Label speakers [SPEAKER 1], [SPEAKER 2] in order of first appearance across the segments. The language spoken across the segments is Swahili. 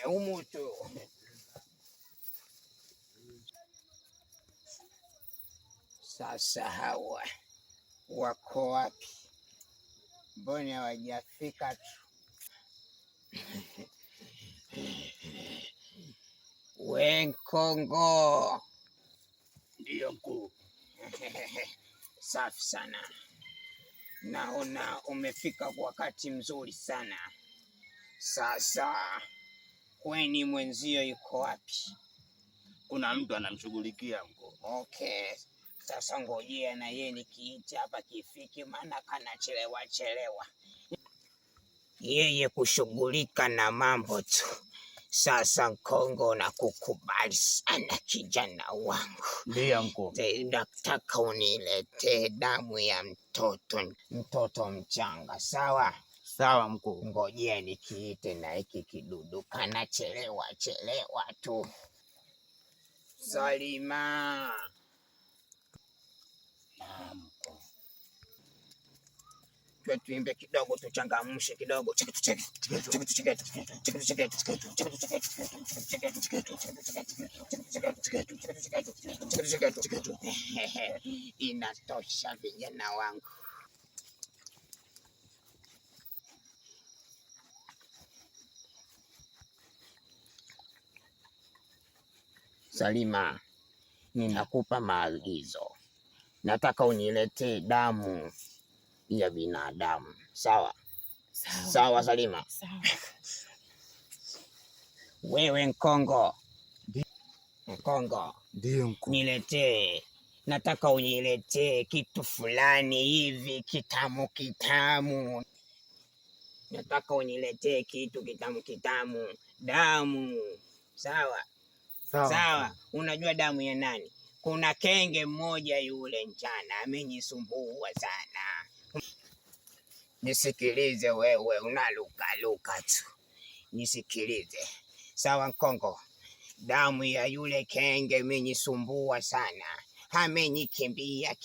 [SPEAKER 1] umutu. Sasa hawa wako wapi? Mbona hawajafika tu? Wenkongo.
[SPEAKER 2] Ndio mkuu.
[SPEAKER 1] Safi sana. Naona umefika kwa wakati mzuri sana. Sasa kweni mwenzio yuko wapi?
[SPEAKER 2] Kuna mtu anamshughulikia mkuu.
[SPEAKER 1] Okay. Sasa ngojea na yeye nikiita hapa kifiki, maana kana chelewa. Yeye kushughulika na mambo tu. Sasa Kongo, na kukubali sana kijana wangu.
[SPEAKER 2] Ndio mkuu.
[SPEAKER 1] Nataka uniletee damu ya mtoto mchanga, sawa?
[SPEAKER 2] Sawa mkuu.
[SPEAKER 1] Ngojea nikiite na hiki kidudu kana chelewa tu. Salima. Tuimbe kidogo, tuchangamshe kidogo. Inatosha vijana wangu. Salima, ninakupa maagizo. Nataka uniletee damu ya binadamu. Sawa? Sawa Salima?
[SPEAKER 3] Sawa.
[SPEAKER 1] Wewe Nkongo.
[SPEAKER 2] Ndio mkuu.
[SPEAKER 1] Niletee. Nataka uniletee kitu fulani hivi kitamu. Nataka uniletee kitu kitamu. Damu. Sawa? Sawa. Unajua damu ya nani? Kuna kenge mmoja yule njana amenisumbua sana. Nisikilize wewe, unaluka tu. Nisikilize. Sawa Nkongo? Damu ya yule kenge amenisumbua sana. Amenikimbia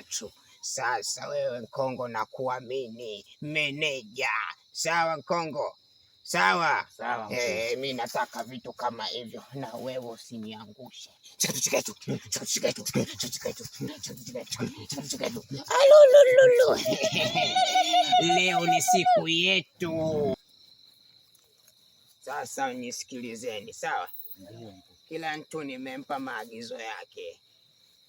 [SPEAKER 1] tu. Sasa wewe Nkongo, na kuamini meneja. Sawa Nkongo? Sawa?
[SPEAKER 2] Sawa.
[SPEAKER 1] Mimi nataka vitu kama hivyo, na wewe usiniangushe. Alululu. Leo ni siku yetu. Sasa nisikilizeni, sawa? Kila mtu nimempa maagizo yake.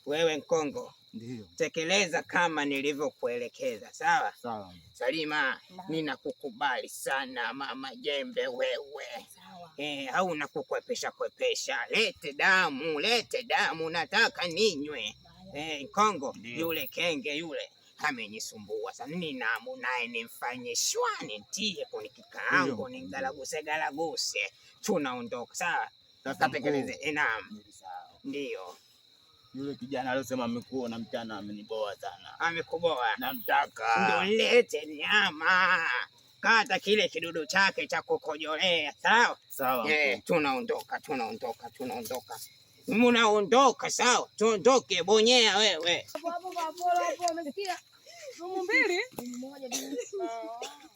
[SPEAKER 1] Wewe Nkongo,
[SPEAKER 2] ndio
[SPEAKER 1] tekeleza kama nilivyokuelekeza, sawa?
[SPEAKER 2] Sawa.
[SPEAKER 1] Salima, ninakukubali sana mama jembe wewe. Sawa. Hauna kukwepesha. Lete damu, nataka ninywe. Nkongo, yule kenge yule amenisumbua sana. Ninamu naye nimfanye shwani, nitie kwenye kikaango, nigalaguse. Tunaondoka, sawa? Katekeleze. Naam. Ndio.
[SPEAKER 2] Yule kijana aliyosema amekuona mchana ameniboa sana.
[SPEAKER 1] Amekuboa?
[SPEAKER 2] Namtaka.
[SPEAKER 1] Ndio lete nyama. Kata kile kidudu chake cha kukojolea, sawa?
[SPEAKER 2] Sawa.
[SPEAKER 1] Tunaondoka. Mnaondoka, sawa? Tuondoke, bonyea wewe.
[SPEAKER 3] Hapo umesikia? Romo mbili.